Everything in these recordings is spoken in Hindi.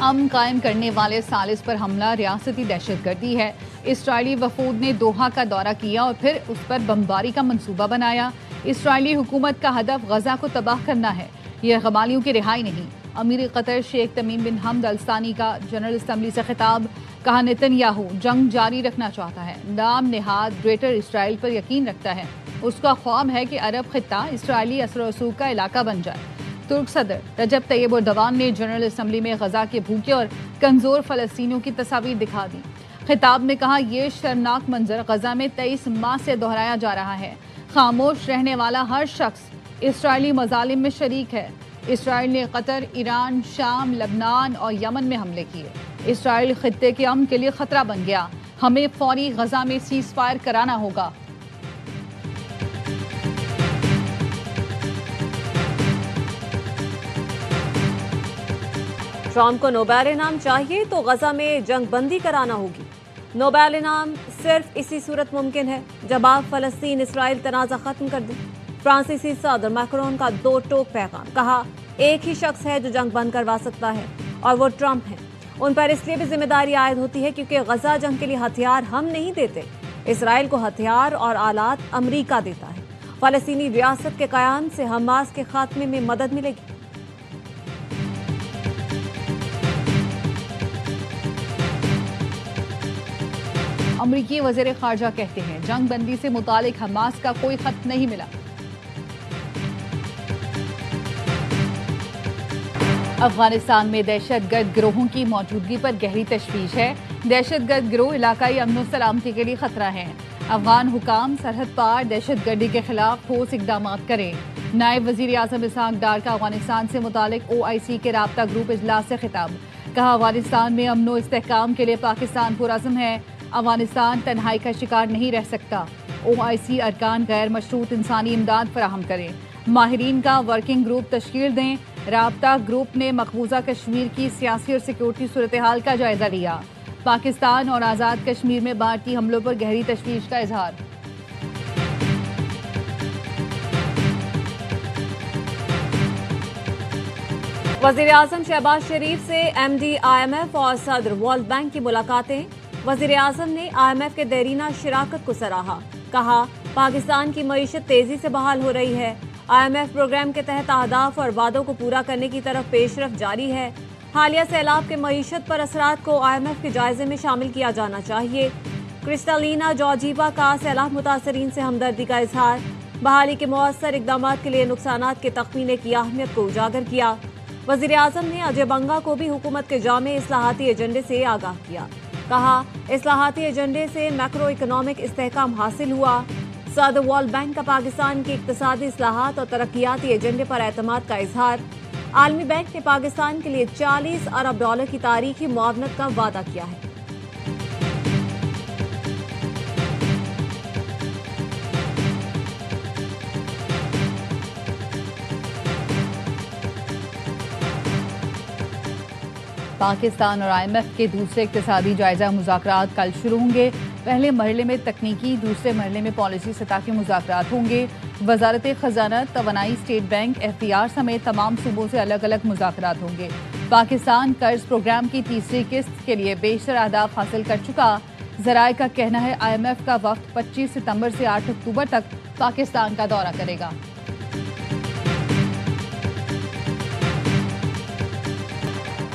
अमन कायम करने वाले सालिस पर हमला रियासती दहशतगर्दी है। इसराइली वफूद ने दोहा का दौरा किया और फिर उस पर बमबारी का मंसूबा बनाया। इसराइली हुकूमत का हदफ गजा को तबाह करना है, यह गमालियों की रिहाई नहीं। अमीर कतर शेख तमीम बिन हमद अल सानी का जनरल असम्बली से खिताब, कहा नेतन्याहू जंग जारी रखना चाहता है, नाम नेहाद ग्रेटर इसराइल पर यकीन रखता है। उसका ख्वाब है कि अरब खित्ता इसराइली असर रसूख का इलाका बन जाए। तुर्क सदर रजब तैयब एर्दोगान ने जनरल असम्बली में गजा के भूखे और कमजोर फलस्तीनियों की तस्वीर दिखा दी। खिताब में कहा, यह शर्मनाक मंजर गजा में 23 माह से दोहराया जा रहा है। खामोश रहने वाला हर शख्स इसराइली मजालिम में शरीक है। इसराइल ने कतर, ईरान, शाम, लबनान और यमन में हमले किए। इसराइल खित्ते के अमन के लिए खतरा बन गया। हमें फौरी गजा में सीज फायर कराना होगा। ट्रंप को नोबेल इनाम चाहिए तो गजा में जंग बंदी कराना होगी। नोबेल इनाम सिर्फ इसी सूरत मुमकिन है जब आप फलस्तीन इसराइल तनाज़ा खत्म कर दें। फ्रांसीसी सदर मैक्रोन का दो टोक पैगाम, कहा एक ही शख्स है जो जंग बंद करवा सकता है और वो ट्रंप है। उन पर इसलिए भी जिम्मेदारी आयद होती है क्योंकि गजा जंग के लिए हथियार हम नहीं देते, इसराइल को हथियार और आलात अमरीका देता है। फलस्तीनी रियासत के कयाम से हमास के खात्मे में मदद मिलेगी। अमरीकी वज़ीर ख़ारजा कहते हैं, जंग बंदी से मुतालिक हमास का कोई खत नहीं मिला। अफगानिस्तान में दहशतगर्द गिरोहों की मौजूदगी पर गहरी तशवीश है। दहशतगर्द गिरोह इलाकाई अमन सलामती के लिए खतरा है। अफगान हुकाम सरहद पार दहशतगर्दी के खिलाफ ठोस इकदाम करें। नायब वज़ीर आज़म इसहाक डार का अफगानिस्तान से मुतालिक OIC के राब्ता ग्रुप इजलास से खिताब, कहा अफगानिस्तान में अमन व इस्तेहकाम के लिए पाकिस्तान पुरअज़्म है। अफगानिस्तान तन्हाई का शिकार नहीं रह सकता। OIC अरकान गैर मशरूत इंसानी इमदाद फराहम करें। माहिरीन का वर्किंग ग्रुप तश्कील दें। राब्ता ग्रुप ने मकबूजा कश्मीर की सियासी और सिक्योरिटी सूरत हाल का जायजा लिया। पाकिस्तान और आज़ाद कश्मीर में भारतीय हमलों पर गहरी तशवीश का इजहार। वज़ीर आज़म शहबाज शरीफ से MD IMF और सदर वर्ल्ड बैंक की मुलाकातें। वज़ीर आज़म ने IMF के देरीना शिराकत को सराहा, कहा पाकिस्तान की मईशत तेजी से बहाल हो रही है। IMF प्रोग्राम के तहत अहदाफ और वादों को पूरा करने की तरफ पेशरफ जारी है। हालिया सैलाब के मईशत पर असरात को IMF के जायजे में शामिल किया जाना चाहिए। क्रिस्टलिना जॉर्जीवा का सैलाब मुतासरीन से हमदर्दी का इजहार। बहाली के मौसर इकदाम के लिए नुकसानात के तख्मीने की अहमियत को उजागर किया। वज़ीर आज़म ने अजय बंगा को भी हुकूमत के जामे इस्लाहाती एजेंडे से आगाह किया, कहा इस्लाहाती एजेंडे से मैक्रो इकोनॉमिक इस्तेहकाम हासिल हुआ। सदर वर्ल्ड बैंक का पाकिस्तान की इक्तिसादी इस्लाहात और तरक्याती एजेंडे पर एतमाद का इजहार। आलमी बैंक ने पाकिस्तान के लिए $40 अरब की तारीखी मुआवनत का वादा किया है। पाकिस्तान और IMF के दूसरे इक्तिसादी जायजा मुज़ाकरात कल शुरू होंगे। पहले मरहले में तकनीकी, दूसरे मरहले में पॉलिसी सतह के मुज़ाकरात होंगे। वज़ारत ख़जाना, तवानाई, स्टेट बैंक, FDR समेत तमाम सूबों से अलग अलग मुज़ाकरात होंगे। पाकिस्तान कर्ज प्रोग्राम की तीसरी किस्त के लिए बेशतर अहदाफ हासिल कर चुका। ज़राए का कहना है IMF का वक्त 25 सितंबर से 8 अक्टूबर तक पाकिस्तान का दौरा करेगा।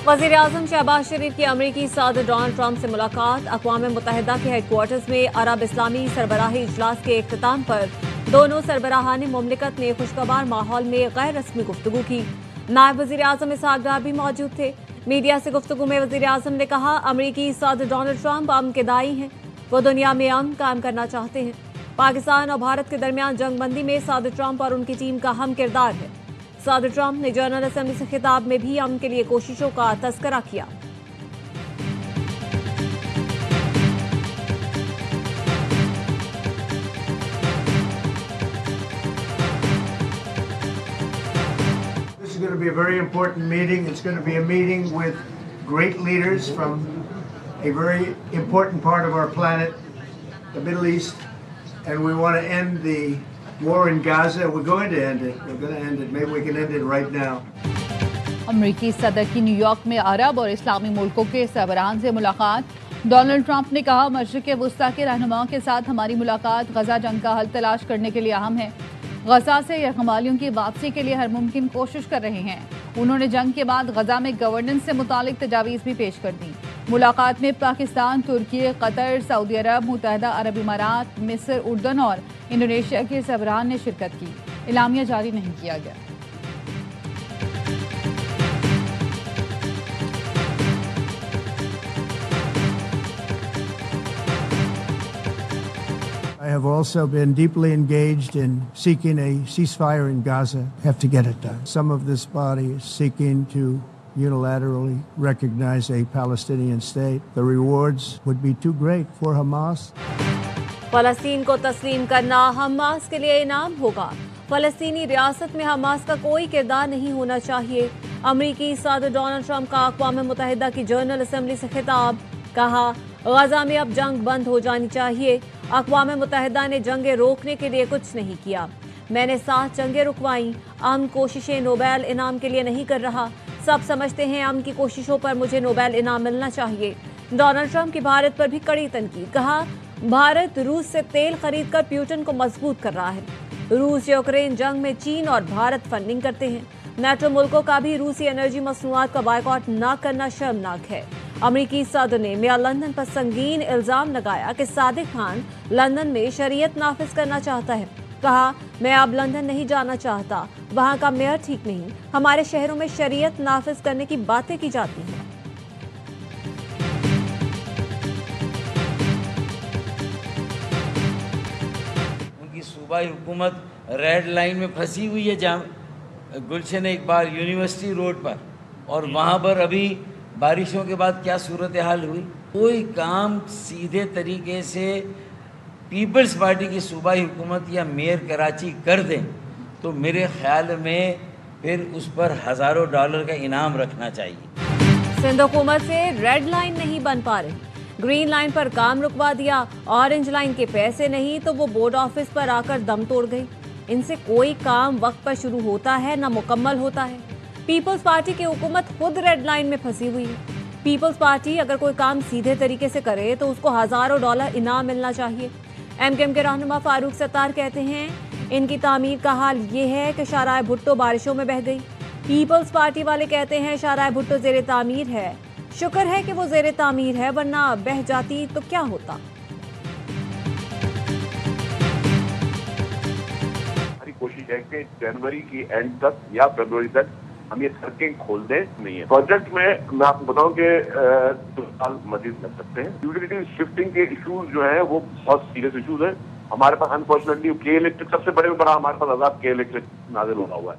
वज़ीर आज़म शहबाज शरीफ की अमरीकी सदर डोनाल्ड ट्रंप से मुलाकात। अक़वाम मुत्तहिदा के हेडक्वार्टर्स में अरब इस्लामी सरबराही इजलास के इख्तिताम पर दोनों सरबराहान मुमलिकत ने खुशगवार माहौल में गैर रस्मी गुफ्तगू की। नायब वज़ीर आज़म इसहाक डार भी मौजूद थे। मीडिया से गुफ्तगू में वज़ीर आज़म ने कहा अमरीकी सदर डोनाल्ड ट्रंप अमन के दाई हैं, वो दुनिया में अमन कायम करना चाहते हैं। पाकिस्तान और भारत के दरमियान जंगबंदी में सदर ट्रंप और उनकी टीम का अहम किरदार है। सदर ट्रंप ने जनरल असम्बली से खिताब में भी अमन के लिए कोशिशों का तस्करा किया। This is going to be a very important meeting. It's going to be a meeting with great leaders from a very important part of our planet, the Middle East, and we want to end the war in Gaza. We're going to end it. We're going to end it. Maybe we can end it right now. अमेरिकी सदर की न्यूयॉर्क में अरब और इस्लामी मुल्कों के सरबराहान से मुलाकात। डोनाल्ड ट्रंप ने कहा, मशरिक़ वुस्ता के रहनुमाओं के साथ हमारी मुलाकात गजा जंग का हल तलाश करने के लिए अहम है। गजा से यरगमालियों की वापसी के लिए हर मुमकिन कोशिश कर रहे हैं। उन्होंने जंग के बाद गजा में गवर्नेंस से मुतालिक तजावीज़ भी पेश कर दी। मुलाकात में पाकिस्तान, तुर्की, कतर, सऊदी अरब, मुत्तहदा अरब इमारात, मिस्र, उर्दन और इंडोनेशिया के सरबराहान ने शिरकत की। इलामिया जारी नहीं किया गया। I have also been deeply engaged in seeking a ceasefire in Gaza. Have to get it done. Some of this body is seeking to unilaterally recognize a Palestinian state. The rewards would be too great for Hamas. फलस्तीन को तस्लीम करना हमास के लिए इनाम होगा। फलस्तीनी रियासत में हमास का कोई किरदार नहीं होना चाहिए। अमरीकी सदर डोनाल्ड ट्रंप का अक़वाम मुत्तहिदा की जनरल असेंबली से खिताब। कहा, गजा में अब जंग बंद हो जानी चाहिए। अक़वाम मुत्तहिदा ने जंगें रोकने के लिए कुछ नहीं किया। मैंने 7 जंगें रुकवाई। अमन कोशिशें नोबेल इनाम के लिए नहीं कर रहा। सब समझते हैं अमन की कोशिशों पर मुझे नोबेल इनाम मिलना चाहिए। डोनाल्ड ट्रंप की भारत पर भी कड़ी तनकीद। कहा, भारत रूस से तेल खरीद कर पुतिन को मजबूत कर रहा है। रूस यूक्रेन जंग में चीन और भारत फंडिंग करते हैं। नेटो मुल्कों का भी रूसी एनर्जी मसनूआत का बायकॉट न करना शर्मनाक है। अमरीकी सदर ने मेयर लंदन पर संगीन इल्जाम लगाया कि सादिक खान लंदन में शरीयत नाफिज करना चाहता है। कहा, मैं अब लंदन नहीं जाना चाहता, वहां का मेयर ठीक नहीं। हमारे शहरों में शरीयत नाफिज करने की बातें की जाती हैं। उनकी सूबाई हुकूमत रेड लाइन में फंसी हुई है, जहाँ गुलशन इकबाल यूनिवर्सिटी रोड पर, और वहाँ पर अभी बारिशों के बाद क्या सूरत हाल हुई। कोई काम सीधे तरीके से पीपल्स पार्टी की सूबाई हुकूमत या मेयर कराची कर दें तो मेरे ख्याल में फिर उस पर हज़ारों डॉलर का इनाम रखना चाहिए। सिंध हुकूमत से रेड लाइन नहीं बन पा रही। ग्रीन लाइन पर काम रुकवा दिया। ऑरेंज लाइन के पैसे नहीं तो वो बोर्ड ऑफिस पर आकर दम तोड़ गई। इनसे कोई काम वक्त पर शुरू होता है न मुकम्मल होता है। पीपल्स पार्टी की हुकूमत खुद रेड लाइन में फंसी हुई है। पीपल्स पार्टी अगर कोई काम सीधे तरीके से करे तो उसको हज़ारों डॉलर इनाम मिलना चाहिए। एमकेएम के रहनुमा फारूक सत्तार कहते हैं, इनकी तामीर का हाल ये है कि शाहराह भुट्टो बारिशों में बह गई। पीपल्स पार्टी वाले कहते हैं शाहराह भुट्टो ज़ेरे तामीर है। शुक्र है कि वो ज़ेरे तामीर है, वरना बह जाती तो क्या होता। हमारी कोशिश है कि जनवरी की एंड तक या फरवरी तक हम ये सड़कें खोल दें। नहीं है प्रोजेक्ट में मैं आपको बताऊं कि 2 साल मजीद लग सकते हैं। यूटिलिटी शिफ्टिंग के इशूज जो है वो बहुत सीरियस इशूज हैं। हमारे पास अनफॉर्चुनेटली के इलेक्ट्रिक सबसे बड़े में बड़ा हमारे पास अजाब के इलेक्ट्रिक नाजिल होना हुआ है।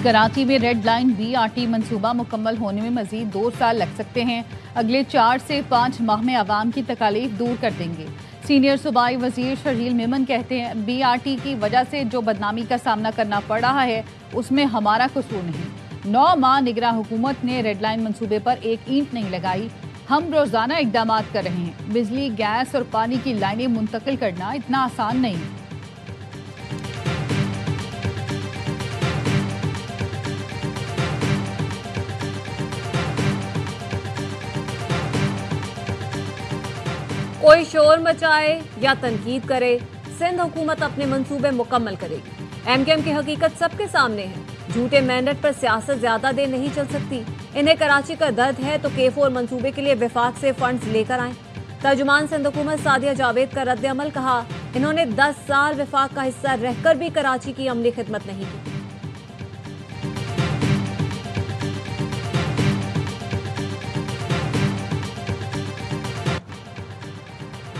कराची में रेड लाइन BRT मंसूबा मुकम्मल होने में मजीद 2 साल लग सकते हैं। अगले 4 से 5 माह में आवाम की तकालीफ दूर कर देंगे। सीनियर सूबाई वजीर शर्जील मेमन कहते हैं, BRT की वजह से जो बदनामी का सामना करना पड़ रहा है उसमें हमारा कसूर नहीं। 9 माह निगरान हुकूमत ने रेड लाइन मंसूबे पर एक ईंट नहीं लगाई। हम रोजाना इकदाम कर रहे हैं। बिजली, गैस और पानी की लाइनें मुंतकिल करना इतना आसान नहीं। कोई शोर मचाए या तनकीद करे, सिंध हुकूमत अपने मंसूबे मुकम्मल करेगी। एमकेएम की हकीकत सबके सामने है। झूठे मैंडेट पर सियासत ज्यादा देर नहीं चल सकती। इन्हें कराची का दर्द है तो K4 मंसूबे के लिए विफाक से फंड्स लेकर आए। तर्जुमान सिंध हुकूमत सादिया जावेद का रद्द अमल। कहा, इन्होंने 10 साल विफाक का हिस्सा रहकर भी कराची की अमली खिदमत नहीं की।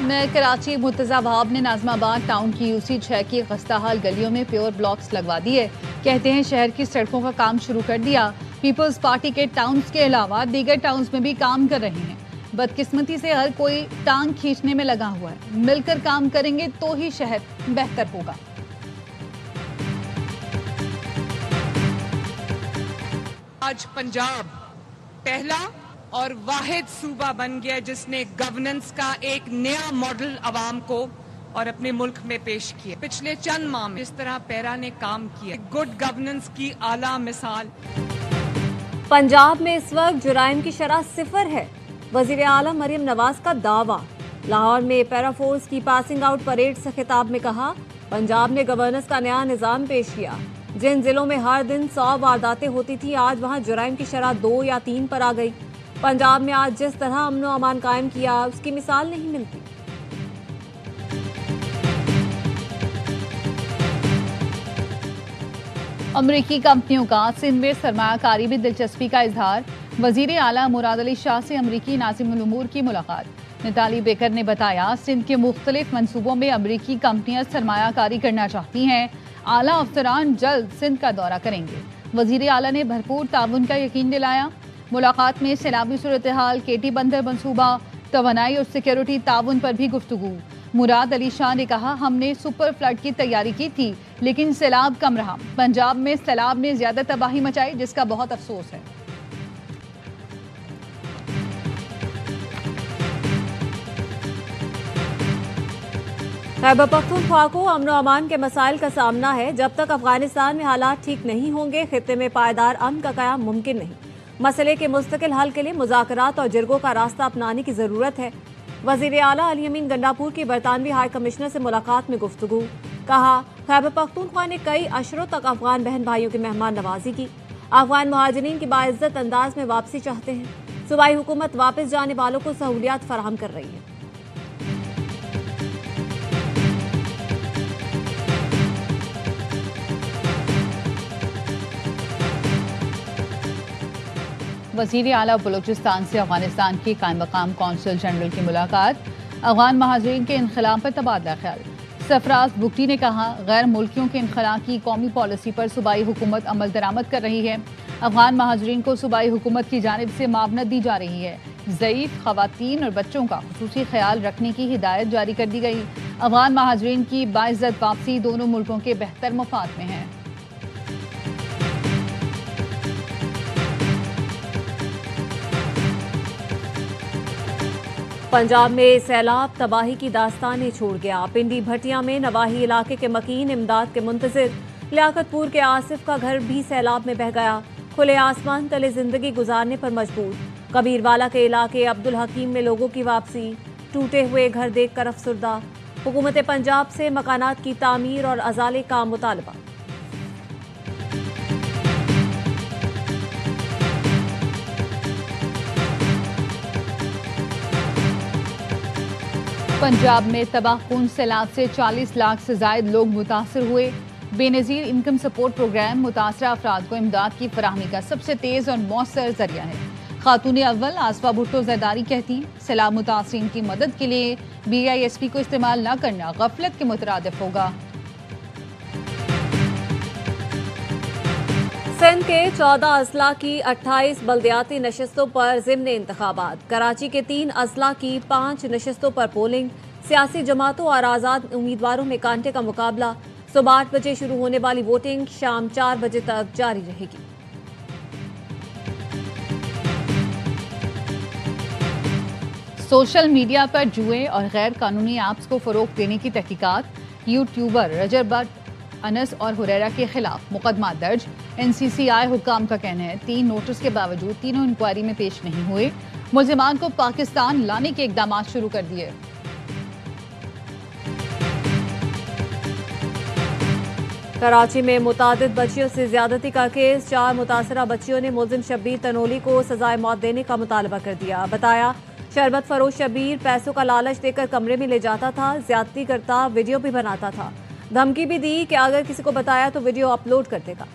में कराची मुर्तजा वहाब ने नाजमाबाद टाउन की UC6 की खस्ताहाल गलियों में प्योर ब्लॉक्स लगवा दिए। कहते हैं शहर की सड़कों का काम शुरू कर दिया। पीपल्स पार्टी के टाउन्स के अलावा दीगर टाउन्स में भी काम कर रहे हैं। बदकिस्मती से हर कोई टांग खींचने में लगा हुआ है। मिलकर काम करेंगे तो ही शहर बेहतर होगा। आज पंजाब पहला और वाहिद सूबा बन गया जिसने गवर्नेंस का एक नया मॉडल अवाम को और अपने मुल्क में पेश किया। पिछले चंद माह में इस तरह पैरा ने काम किया। गुड गवर्नेंस की आला मिसाल। पंजाब में इस वक्त जुराइम की शरह 0 है, वजीर आला मरियम नवाज का दावा। लाहौर में पैराफोर्स की पासिंग आउट परेड से खिताब में कहा, पंजाब ने गवर्नेंस का नया निजाम पेश किया। जिन जिलों में हर दिन 100 वारदातें होती थी, आज वहां जुराइम की शरह 2 या 3 पर आ गई। पंजाब में आज जिस तरह अमन व अमान कायम किया, उसकी मिसाल नहीं मिलती। अमरीकी कंपनियों का सिंध में सरमायाकारी में दिलचस्पी का इजहार। वजीर आला मुराद अली शाह से अमरीकी नाज़िमुल उमूर की मुलाकात। नताली बेकर ने बताया, सिंध के मुख्तलिफ मनसूबों में अमरीकी कंपनियां सरमायाकारी करना चाहती हैं। आला अफसरान जल्द सिंध का दौरा करेंगे। वजीर आला ने भरपूर ताउन का यकीन दिलाया। मुलाकात में सैलाबी सूरत हाल, केटी बंदर मनसूबा, तवानाई और सिक्योरिटी ताउन पर भी गुफ्तगू। मुराद अली शाह ने कहा, हमने सुपर फ्लड की तैयारी की थी, लेकिन सैलाब कम रहा। पंजाब में सैलाब ने ज्यादा तबाही मचाई, जिसका बहुत अफसोस है। खैबर पख्तूनख्वा को अमन व अमान के मसाइल का सामना है। जब तक अफगानिस्तान में हालात ठीक नहीं होंगे, खित्ते में पायदार अमन का क़याम मुमकिन नहीं। मसले के मुस्तकिल हल के लिए मुज़ाकरात और जिरगों का रास्ता अपनाने की जरूरत है। वजीर आला अली अमीन गंडापुर की बरतानवी हाई कमिश्नर से मुलाकात में गुफ्तगू। कहा, खैबर पख्तूनख्वा ने कई अशरों तक अफगान बहन भाइयों की मेहमान नवाजी की। अफगान मुहाजिरीन की बाइज्जत अंदाज में वापसी चाहते हैं। सूबाई हुकूमत वापस जाने वालों को सहूलियात फराहम कर रही है। वज़ीर आला बलूचिस्तान से अफगानिस्तान के कायम मकाम कौंसल जनरल की मुलाकात। अफगान महाजरीन के इनखला पर तबादला ख्याल। सरफराज बुगटी ने कहा, गैर मुल्कियों के इनखला की कौमी पॉलिसी पर सूबाई हुकूमत अमल दरामद कर रही है। अफगान महाजरीन को सूबाई हुकूमत की जानिब से मावनत दी जा रही है। ज़ईफ़ ख़वातीन और बच्चों का खुसूसी ख्याल रखने की हिदायत जारी कर दी गई। अफगान महाजरीन की बाइज्जत वापसी दोनों मुल्कों के बेहतर मफाद में है। पंजाब में सैलाब तबाही की दास्तानें छोड़ गया। पिंडी भटिया में नवाही इलाके के मकीन इमदाद के मुंतजिर। लियाकतपुर के आसिफ का घर भी सैलाब में बह गया। खुले आसमान तले जिंदगी गुजारने पर मजबूर। कबीरवाला के इलाके अब्दुल हकीम में लोगों की वापसी। टूटे हुए घर देखकर अफसुर्दा। हुकूमत पंजाब से मकानात की तामीर और अजाले का मुतालबा। पंजाब में तबाहकुन सैलाब से 40 लाख से जायद लोग मुतासर हुए। बेनज़ीर इनकम सपोर्ट प्रोग्राम मुतासरा अफराद को इमदाद की फराहमी का सबसे तेज़ और मौसर जरिया है। खातून अव्वल आसफा भुट्टो जरदारी कहती, सैलाब मुतासरीन की मदद के लिए BISP को इस्तेमाल न करना गफलत के मुतरादिफ होगा। सिंध के 14 अजला की 28 बल्दियाती नशस्तों पर ज़िम्नी इंतखाबात। कराची के 3 अजला की 5 नशस्तों पर पोलिंग। सियासी जमातों और आज़ाद उम्मीदवारों में कांटे का मुकाबला। सुबह 8 बजे शुरू होने वाली वोटिंग शाम 4 बजे तक जारी रहेगी। सोशल मीडिया पर जुए और गैर कानूनी ऐप्स को फरोग देने की तहकीकात। यूट्यूबर रजर बट, अनस और हुरैरा के खिलाफ मुकदमा दर्ज। NCCI हुक्काम का कहना है 3 नोटिस के बावजूद तीनों इंक्वायरी में पेश नहीं हुए। मुल्जिमान को पाकिस्तान लाने के इकदाम शुरू कर दिए। कराची में मुतादिद बच्चियों से ज्यादती का केस। 4 मुतासरा बच्चियों ने मुल्जिम शब्बीर तनोली को सजाए मौत देने का मुतालबा कर दिया। बताया, शरबत फरोश शब्बीर पैसों का लालच देकर कमरे में ले जाता था, ज्यादती करता, वीडियो भी बनाता था। धमकी भी दी कि अगर किसी को बताया तो वीडियो अपलोड कर देगा।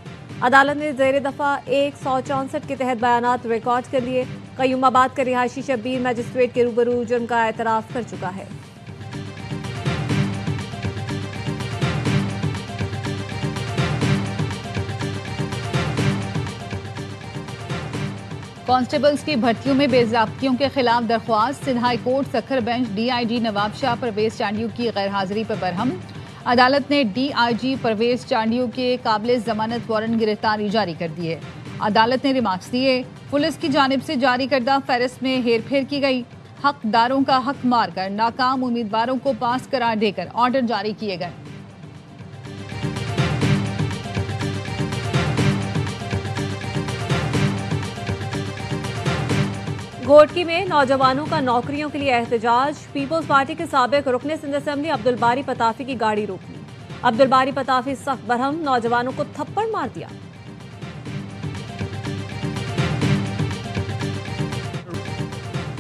अदालत ने ज़ेर दफ़ा 164 के तहत बयानात रिकॉर्ड कर लिए। कयूमाबाद का रिहायशी शब्बीर मजिस्ट्रेट के रूबरू जुर्म का एतराफ़ कर चुका है। कांस्टेबल्स की भर्तियों में बेज़ाब्तियों के खिलाफ दरख्वास्त। Sindh high court Sukkur bench DIG Nawab Shah Parvez Chandio की गैर हाजिरी पर बरहम। अदालत ने DIG परवेज चांडियो के काबिल जमानत वारंट गिरफ्तारी जारी कर दी है। अदालत ने रिमार्क्स दिए, पुलिस की जानिब से जारी करदा फहरिस्त में हेरफेर की गई। हकदारों का हक मारकर नाकाम उम्मीदवारों को पास करार देकर ऑर्डर जारी किए गए। घोटकी में नौजवानों का नौकरियों के लिए एहतजाज। पीपल्स पार्टी के साबिक रुकने सिंध असेंबली अब्दुल बारी पताफी की गाड़ी रोक ली। अब्दुल बारी पताफी सख्त बरहम, नौजवानों को थप्पड़ मार दिया।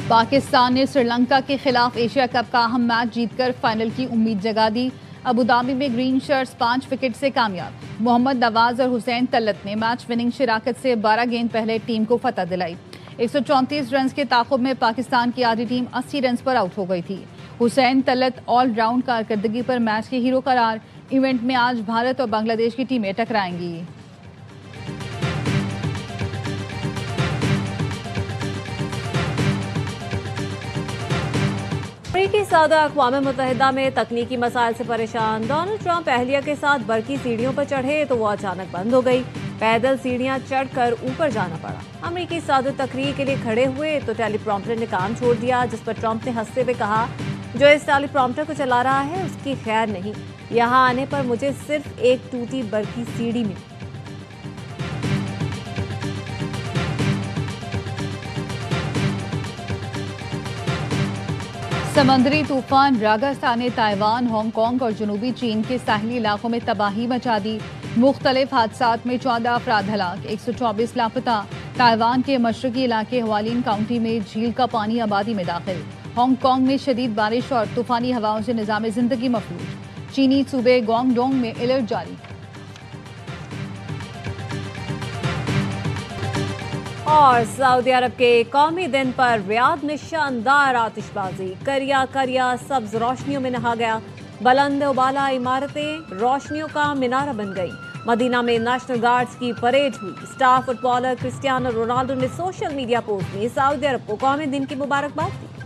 पाकिस्तान ने श्रीलंका के खिलाफ एशिया कप का अहम मैच जीतकर फाइनल की उम्मीद जगा दी। अबुधाबी में ग्रीन शर्ट्स 5 विकेट से कामयाब। मोहम्मद नवाज और हुसैन तलत ने मैच विनिंग शिराकत से 12 गेंद पहले टीम को फतह दिलाई। 134 रन के ताकुब में पाकिस्तान की आधी टीम 80 रन पर आउट हो गई थी। हुसैन तलत ऑलराउंड कारकर्दगी पर मैच के हीरो करार। इवेंट में आज भारत और बांग्लादेश की टीमें टकराएंगी। अमेरिकी सदर अक़वाम मुत्तहिदा में तकनीकी मसाइल से परेशान। डोनाल्ड ट्रंप अहलिया के साथ बरकी सीढ़ियों पर चढ़े तो वो अचानक बंद हो गई। पैदल सीढ़ियां चढ़कर ऊपर जाना पड़ा। अमेरिकी सदर तकरीर के लिए खड़े हुए तो टेलीप्रॉम्प्टर ने काम छोड़ दिया, जिस पर ट्रंप ने हंसते हुए कहा, जो इस टेलीप्रॉम्प्टर को चला रहा है उसकी खैर नहीं। यहाँ आने पर मुझे सिर्फ एक टूटी बरकी सीढ़ी मिली। समंदरी तूफान रागास्तान ने ताइवान, हांगकांग और जनूबी चीन के साहिली इलाकों में तबाही मचा दी। मुख्तलिफ हादसात में 14 अफराद हलाक, 124 लापता। ताइवान के मशरकी इलाके हवालिन काउंटी में झील का पानी आबादी में दाखिल। हांगकांग में शदीद बारिश और तूफानी हवाओं से निजाम जिंदगी मफलूज। चीनी सूबे गुआंगडोंग में अलर्ट जारी। और सऊदी अरब के कौमी दिन पर रियाद में शानदार आतिशबाजी। करिया करिया सब्ज रोशनियों में नहा गया। बुलंद उबाला इमारतें रोशनियों का मीनारा बन गई। मदीना में नेशनल गार्ड्स की परेड हुई। स्टार फुटबॉलर क्रिस्टियानो रोनाल्डो ने सोशल मीडिया पोस्ट में सऊदी अरब को कौमी दिन की मुबारकबाद दी।